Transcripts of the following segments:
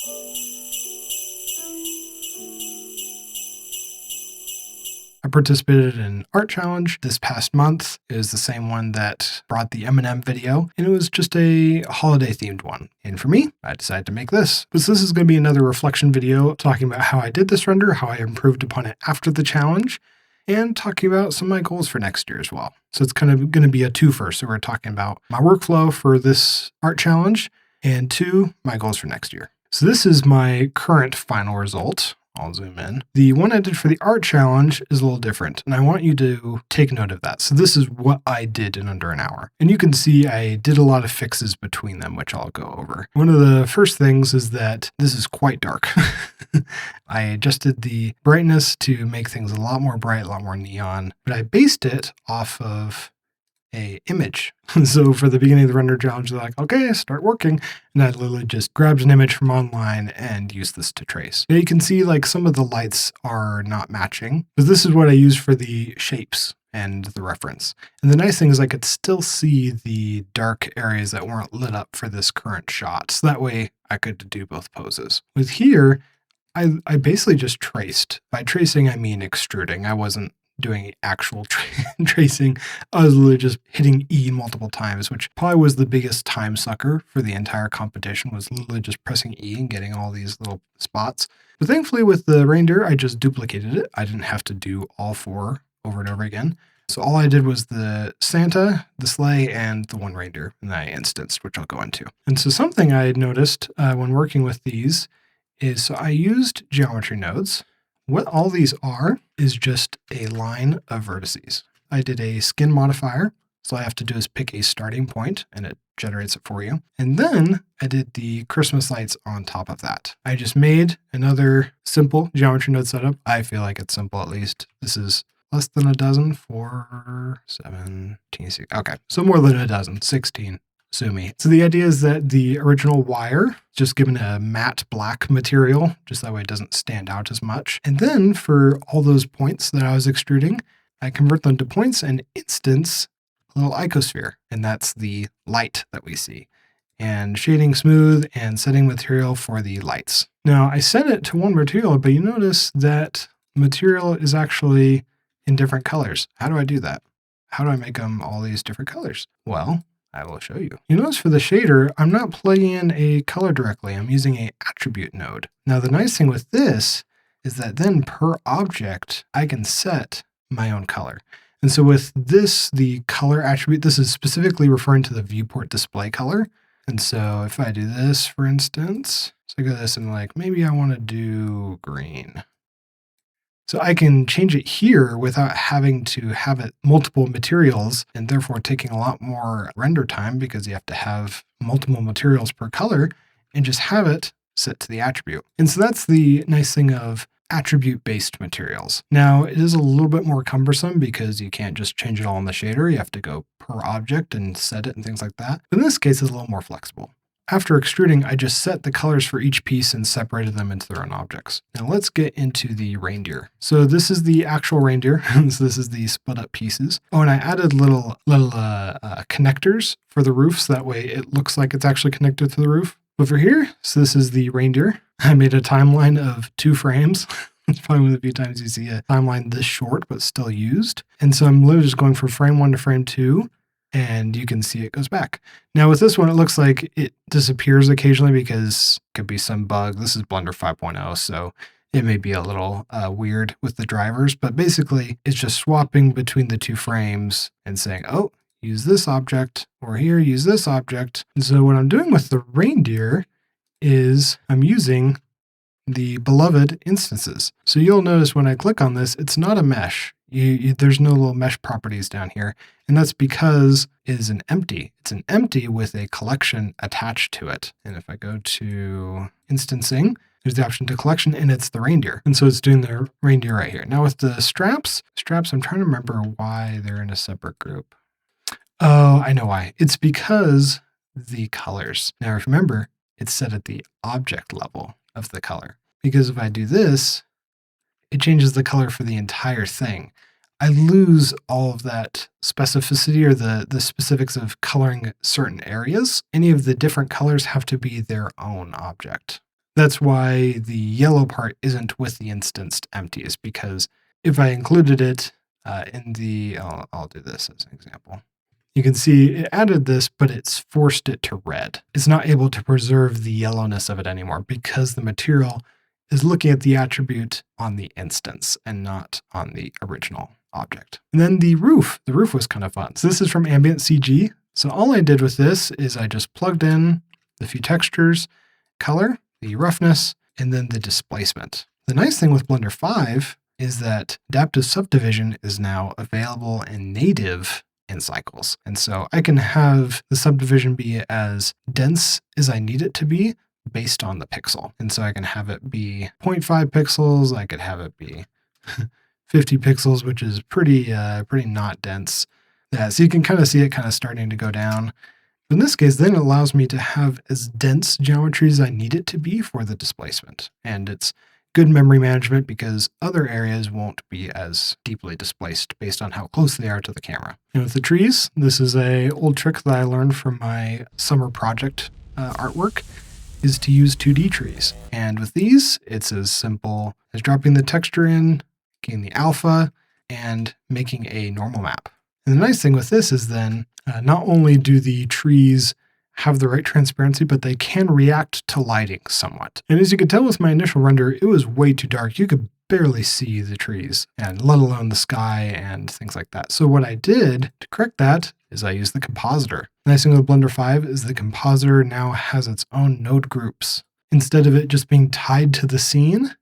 I participated in an art challenge this past month. It was the same one that brought the M&M video, and it was just a holiday themed one. And for me, I decided to make this. But this is going to be another reflection video talking about how I did this render, how I improved upon it after the challenge, and talking about some of my goals for next year as well. So it's kind of going to be a twofer. So we're talking about my workflow for this art challenge, and 2, my goals for next year. So this is my current final result. I'll zoom in. The one I did for the art challenge is a little different, and I want you to take note of that. So this is what I did in under an hour. And you can see I did a lot of fixes between them, which I'll go over. One of the first things is that this is quite dark. I adjusted the brightness to make things a lot more bright, a lot more neon, but I based it off of a image. So for the beginning of the render challenge, they're like, okay, start working. And I literally just grabbed an image from online and used this to trace. Now you can see like some of the lights are not matching, but this is what I use for the shapes and the reference. And the nice thing is I could still see the dark areas that weren't lit up for this current shot. So that way I could do both poses. With here, I basically just traced. By tracing, I mean extruding. I wasn't doing actual tracing. I was literally just hitting E multiple times, which probably was the biggest time sucker for the entire competition, was literally just pressing E and getting all these little spots. But thankfully with the reindeer, I just duplicated it. I didn't have to do all 4 over and over again. So all I did was the Santa, the sleigh, and the one reindeer, and I instanced, which I'll go into. And so something I had noticed when working with these is, so I used geometry nodes. What all these are is just a line of vertices. I did a skin modifier, so all I have to do is pick a starting point and it generates it for you. And then I did the Christmas lights on top of that. I just made another simple geometry node setup. I feel like it's simple at least. This is less than a dozen, 4, 17, 16. Okay, so more than a dozen, 16. Sue me. So the idea is that the original wire, just given a matte black material, just that way it doesn't stand out as much. And then for all those points that I was extruding, I convert them to points and instance a little icosphere. And that's the light that we see. And shading smooth and setting material for the lights. Now I set it to one material, but you notice that material is actually in different colors. How do I do that? How do I make them all these different colors? Well, I will show you. You notice for the shader, I'm not plugging in a color directly. I'm using an attribute node. Now, the nice thing with this is that then per object, I can set my own color. And so with this, the color attribute, this is specifically referring to the viewport display color. And so if I do this, for instance, so I go to this and like, maybe I want to do green. So I can change it here without having to have it multiple materials and therefore taking a lot more render time because you have to have multiple materials per color and just have it set to the attribute. And so that's the nice thing of attribute-based materials. Now, it is a little bit more cumbersome because you can't just change it all in the shader. You have to go per object and set it and things like that. But in this case, it's a little more flexible. After extruding, I just set the colors for each piece and separated them into their own objects. Now let's get into the reindeer. So this is the actual reindeer. So this is the split up pieces. Oh, and I added little connectors for the roof, so that way it looks like it's actually connected to the roof. Over here, so this is the reindeer. I made a timeline of 2 frames. It's probably one of the few times you see a timeline this short, but still used. And so I'm literally just going from frame 1 to frame 2. And you can see it goes back. Now with this one, it looks like it disappears occasionally because it could be some bug. This is Blender 5.0, so it may be a little weird with the drivers, but basically it's just swapping between the 2 frames and saying, oh, use this object, or here, use this object. And so what I'm doing with the reindeer is I'm using the beloved instances. So you'll notice when I click on this, it's not a mesh. There's no little mesh properties down here. And that's because it is an empty. It's an empty with a collection attached to it. And if I go to instancing, there's the option to collection, and it's the reindeer. And so it's doing the reindeer right here. Now with the straps, I'm trying to remember why they're in a separate group. Oh, I know why. It's because the colors. Now remember, it's set at the object level of the color. Because if I do this, it changes the color for the entire thing. I lose all of that specificity or the specifics of coloring certain areas. Any of the different colors have to be their own object. That's why the yellow part isn't with the instanced empty, is because if I included it in the, I'll do this as an example. You can see it added this, but it's forced it to red. It's not able to preserve the yellowness of it anymore because the material is looking at the attribute on the instance and not on the original object. And then the roof was kind of fun. So this is from Ambient CG. So all I did with this is I just plugged in the few textures, color, the roughness, and then the displacement. The nice thing with Blender 5 is that adaptive subdivision is now available in native in cycles. And so I can have the subdivision be as dense as I need it to be based on the pixel. And so I can have it be 0.5 pixels. I could have it be 50 pixels, which is pretty not dense. Yeah, so you can kind of see it kind of starting to go down. In this case, then it allows me to have as dense geometry as I need it to be for the displacement. And it's good memory management because other areas won't be as deeply displaced based on how close they are to the camera. And with the trees, this is an old trick that I learned from my summer project artwork, is to use 2D trees. And with these, it's as simple as dropping the texture in, getting the alpha, and making a normal map. And the nice thing with this is then not only do the trees have the right transparency, but they can react to lighting somewhat. And as you could tell with my initial render, it was way too dark. You could barely see the trees, and let alone the sky and things like that. So what I did to correct that is I used the compositor. The nice thing with Blender 5 is the compositor now has its own node groups. Instead of it just being tied to the scene,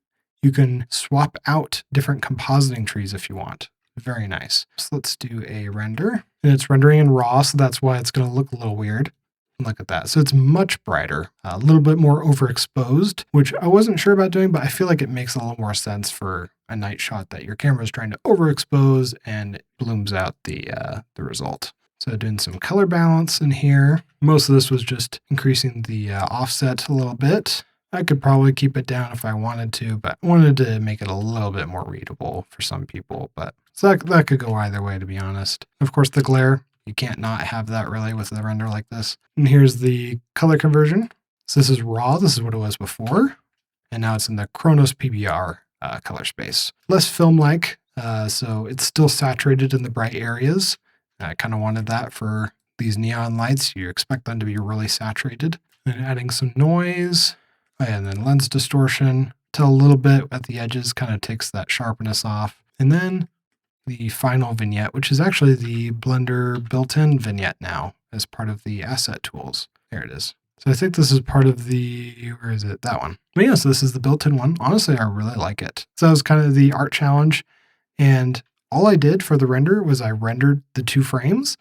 you can swap out different compositing trees if you want. Very nice. So let's do a render. And it's rendering in RAW, so that's why it's going to look a little weird. Look at that. So it's much brighter, a little bit more overexposed, which I wasn't sure about doing, but I feel like it makes a little more sense for a night shot that your camera is trying to overexpose and it blooms out the result. So doing some color balance in here. Most of this was just increasing the offset a little bit. I could probably keep it down if I wanted to, but I wanted to make it a little bit more readable for some people. But so that could go either way, to be honest. Of course, the glare. You can't not have that really with a render like this. And here's the color conversion. So this is raw. This is what it was before. And now it's in the Chronos PBR color space. Less film-like, so it's still saturated in the bright areas. I kind of wanted that for these neon lights. You expect them to be really saturated. And adding some noise. Oh yeah, and then lens distortion. Till a little bit at the edges, kind of takes that sharpness off. And then the final vignette, which is actually the Blender built-in vignette now as part of the asset tools. There it is. So I think this is part of the, where is it? That one. But yeah, so this is the built-in one. Honestly, I really like it. So that was kind of the art challenge. And all I did for the render was I rendered the 2 frames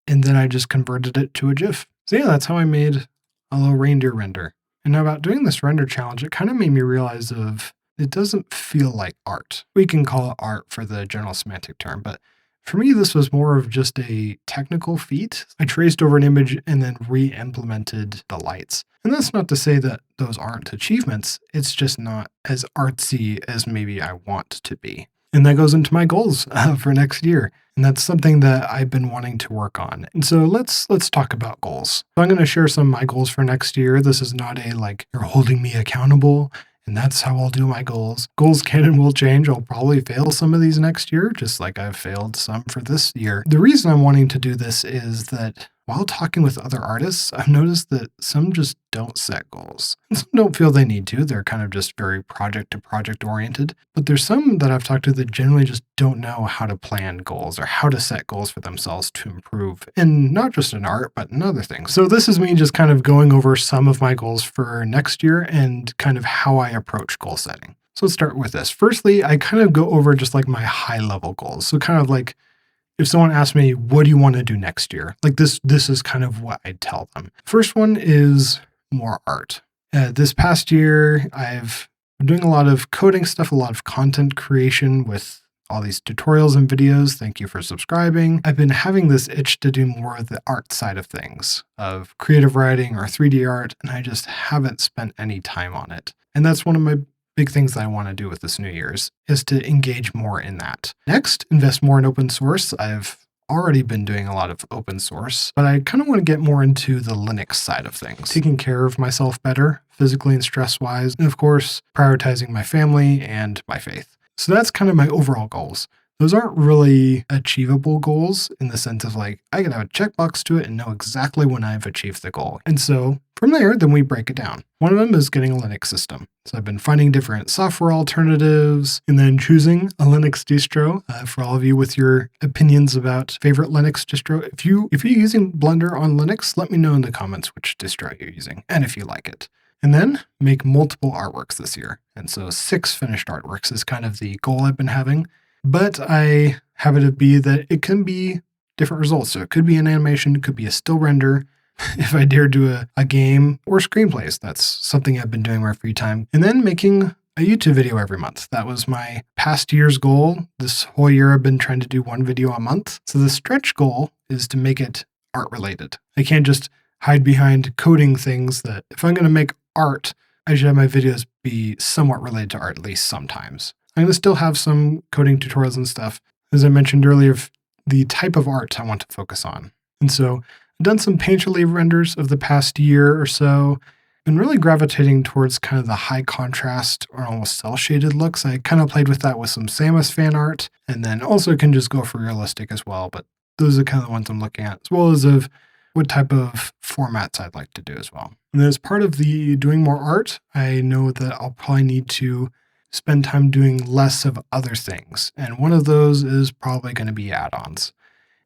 and then I just converted it to a GIF. So yeah, that's how I made a little reindeer render. And now about doing this render challenge, it kind of made me realize it doesn't feel like art. We can call it art for the general semantic term, but for me, this was more of just a technical feat. I traced over an image and then re-implemented the lights. And that's not to say that those aren't achievements. It's just not as artsy as maybe I want to be. And that goes into my goals for next year. And that's something that I've been wanting to work on. And so let's talk about goals. So I'm going to share some of my goals for next year. This is not a like, you're holding me accountable, and that's how I'll do my goals. Goals can and will change. I'll probably fail some of these next year, just like I've failed some for this year. The reason I'm wanting to do this is that while talking with other artists, I've noticed that some just don't set goals. And some don't feel they need to. They're kind of just very project to project oriented. But there's some that I've talked to that generally just don't know how to plan goals or how to set goals for themselves to improve. And not just in art, but in other things. So this is me just kind of going over some of my goals for next year and kind of how I approach goal setting. So let's start with this. Firstly, I kind of go over just like my high level goals. So kind of like, if someone asks me, what do you want to do next year? Like this is kind of what I tell them. First one is more art. This past year, I've been doing a lot of coding stuff, a lot of content creation with all these tutorials and videos. Thank you for subscribing. I've been having this itch to do more of the art side of things, of creative writing or 3D art, and I just haven't spent any time on it. And that's one of my big things that I want to do with this New Year's is to engage more in that. Next, invest more in open source. I've already been doing a lot of open source, but I kind of want to get more into the Linux side of things, taking care of myself better, physically and stress-wise, and of course, prioritizing my family and my faith. So that's kind of my overall goals. Those aren't really achievable goals in the sense of like, I can have a checkbox to it and know exactly when I've achieved the goal. And so from there, then we break it down. One of them is getting a Linux system. So I've been finding different software alternatives and then choosing a Linux distro. For all of you with your opinions about favorite Linux distro, if you're using Blender on Linux, let me know in the comments which distro you're using and if you like it. And then make multiple artworks this year. And so 6 finished artworks is kind of the goal I've been having. But I have it to be that it can be different results. So it could be an animation, it could be a still render. If I dare do a game or screenplays, that's something I've been doing in my free time. And then making a YouTube video every month. That was my past year's goal. This whole year I've been trying to do 1 video a month. So the stretch goal is to make it art related. I can't just hide behind coding things that if I'm going to make art, I should have my videos be somewhat related to art at least sometimes. I'm going to still have some coding tutorials and stuff, as I mentioned earlier, of the type of art I want to focus on. And so I've done some Painterly renders of the past year or so, been really gravitating towards kind of the high contrast or almost cell shaded looks. I kind of played with that with some Samus fan art, and then also can just go for realistic as well. But those are kind of the ones I'm looking at, as well as of what type of formats I'd like to do as well. And as part of the doing more art, I know that I'll probably need to spend time doing less of other things. And one of those is probably going to be add-ons.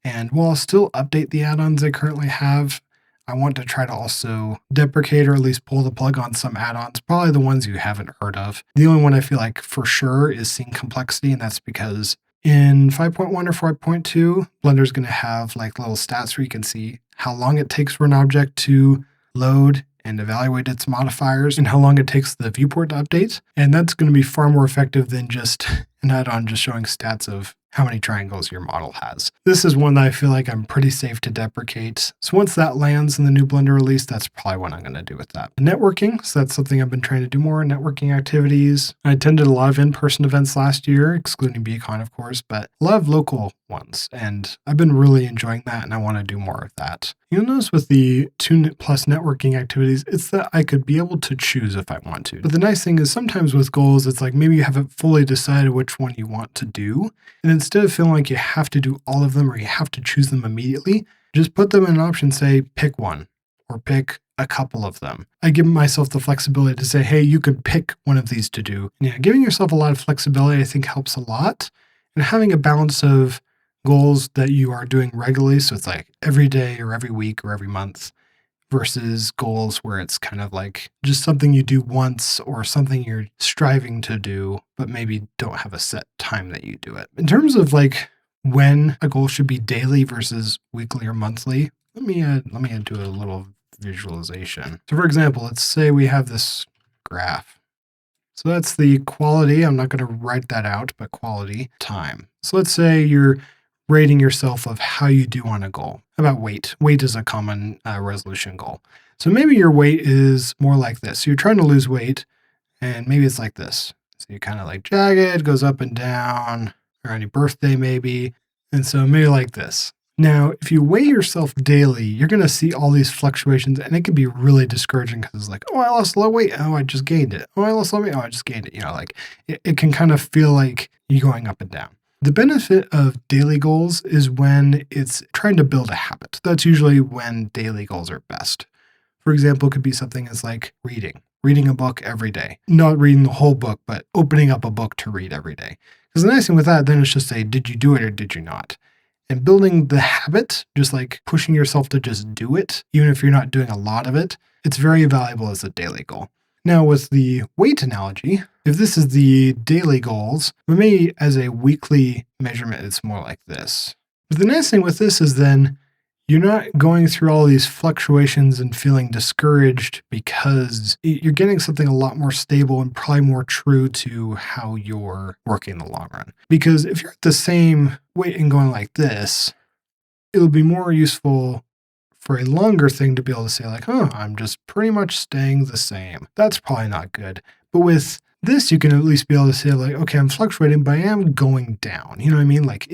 And while I'll still update the add-ons I currently have, I want to try to also deprecate or at least pull the plug on some add-ons, probably the ones you haven't heard of. The only one I feel like for sure is Scene Complexity, and that's because in 5.1 or 5.2, Blender's going to have like little stats where you can see how long it takes for an object to load and evaluate its modifiers and how long it takes the viewport to update. And that's going to be far more effective than just an add-on just showing stats of how many triangles your model has. This is one that I feel like I'm pretty safe to deprecate. So once that lands in the new Blender release, that's probably what I'm going to do with that. Networking, so that's something I've been trying to do more, networking activities. I attended a lot of in-person events last year, excluding BCon, of course, but a lot of local ones. And I've been really enjoying that, and I want to do more of that. You'll notice with the 2+ networking activities, it's that I could be able to choose if I want to. But the nice thing is sometimes with goals, it's like maybe you haven't fully decided which one you want to do. And instead of feeling like you have to do all of them or you have to choose them immediately, just put them in an option, say, pick one or pick a couple of them. I give myself the flexibility to say, hey, you could pick one of these to do. And yeah, giving yourself a lot of flexibility, I think, helps a lot. And having a balance of goals that you are doing regularly, so it's like every day or every week or every month, versus goals where it's kind of like just something you do once or something you're striving to do, but maybe don't have a set time that you do it. In terms of like when a goal should be daily versus weekly or monthly, let me do a little visualization. So for example, let's say we have this graph. So that's the quality. I'm not going to write that out, but quality time. So let's say you're rating yourself of how you do on a goal. How about weight? Weight is a common resolution goal. So maybe your weight is more like this. So you're trying to lose weight, and maybe it's like this. So you kind of like jagged, goes up and down, or on your birthday maybe. And so maybe like this. Now, if you weigh yourself daily, you're going to see all these fluctuations, and it can be really discouraging because it's like, oh, I lost a lot of weight. Oh, I just gained it. Oh, I lost a lot of weight. Oh, I just gained it. You know, like it can kind of feel like you're going up and down. The benefit of daily goals is when it's trying to build a habit. That's usually when daily goals are best. For example, it could be something as like reading a book every day. Not reading the whole book, but opening up a book to read every day. Because the nice thing with that, then it's just say, did you do it or did you not? And building the habit, just like pushing yourself to just do it, even if you're not doing a lot of it, it's very valuable as a daily goal. Now with the weight analogy, if this is the daily goals, for me as a weekly measurement, it's more like this. But the nice thing with this is then you're not going through all these fluctuations and feeling discouraged because you're getting something a lot more stable and probably more true to how you're working in the long run. Because if you're at the same weight and going like this, it'll be more useful for a longer thing to be able to say like, oh, I'm just pretty much staying the same. That's probably not good. But with this, you can at least be able to say like, okay, I'm fluctuating, but I am going down. You know what I mean? Like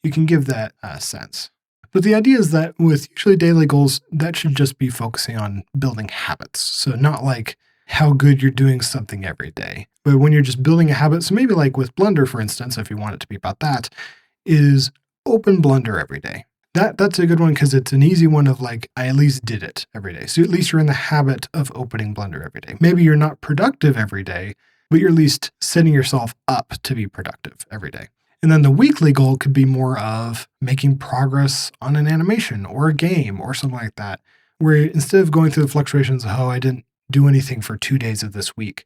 you can give that sense. But the idea is that with usually daily goals, that should just be focusing on building habits. So not like how good you're doing something every day, but when you're just building a habit. So maybe like with Blender, for instance, if you want it to be about that, is open Blender every day. That's a good one because it's an easy one of like, I at least did it every day. So at least you're in the habit of opening Blender every day. Maybe you're not productive every day, but you're at least setting yourself up to be productive every day. And then the weekly goal could be more of making progress on an animation or a game or something like that, where instead of going through the fluctuations of, oh, I didn't do anything for 2 days of this week,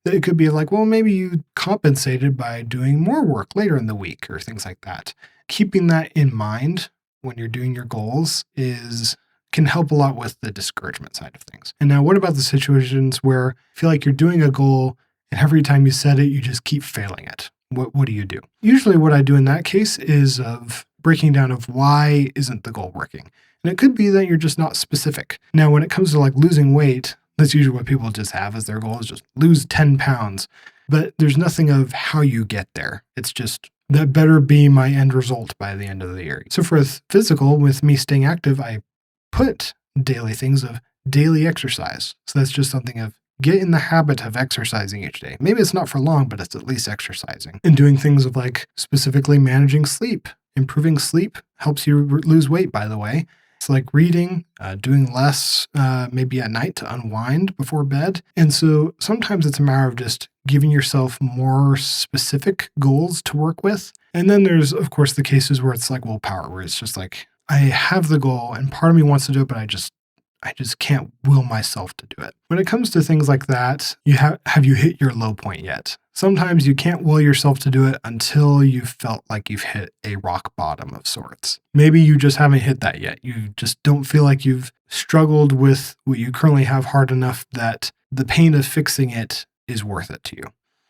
it could be like, well, maybe you compensated by doing more work later in the week or things like that. Keeping that in mind when you're doing your goals can help a lot with the discouragement side of things. And now what about the situations where you feel like you're doing a goal and every time you set it, you just keep failing it? What do you do? Usually what I do in that case is of breaking down of why isn't the goal working? And it could be that you're just not specific. Now, when it comes to like losing weight, that's usually what people just have as their goal is just lose 10 pounds. But there's nothing of how you get there. It's just that better be my end result by the end of the year. So for physical, with me staying active, I put daily things of daily exercise. So that's just something of get in the habit of exercising each day. Maybe it's not for long, but it's at least exercising. And doing things of like specifically managing sleep. Improving sleep helps you lose weight, by the way. It's like reading, doing less maybe at night to unwind before bed. And so sometimes it's a matter of just giving yourself more specific goals to work with. And then there's, of course, the cases where it's like willpower, where it's just like, I have the goal and part of me wants to do it, but I just can't will myself to do it. When it comes to things like that, have you hit your low point yet? Sometimes you can't will yourself to do it until you've felt like you've hit a rock bottom of sorts. Maybe you just haven't hit that yet. You just don't feel like you've struggled with what you currently have hard enough that the pain of fixing it is worth it to you.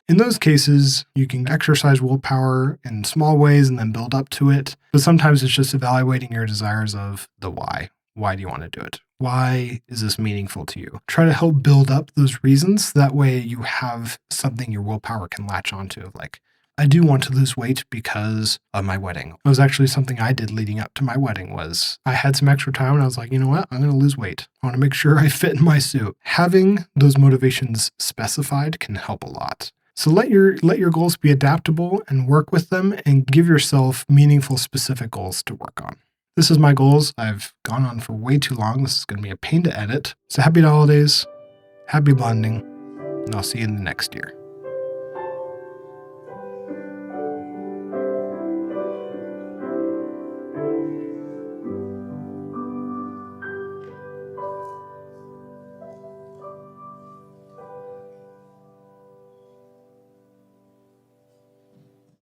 In those cases, you can exercise willpower in small ways and then build up to it. But sometimes it's just evaluating your desires of the why. Why do you want to do it? Why is this meaningful to you? Try to help build up those reasons. That way you have something your willpower can latch onto. Like, I do want to lose weight because of my wedding. It was actually something I did leading up to my wedding. Was I had some extra time and I was like, you know what? I'm going to lose weight. I want to make sure I fit in my suit. Having those motivations specified can help a lot. So let your goals be adaptable and work with them and give yourself meaningful, specific goals to work on. This is my goals. I've gone on for way too long. This is going to be a pain to edit. So happy holidays, happy blending, and I'll see you in the next year.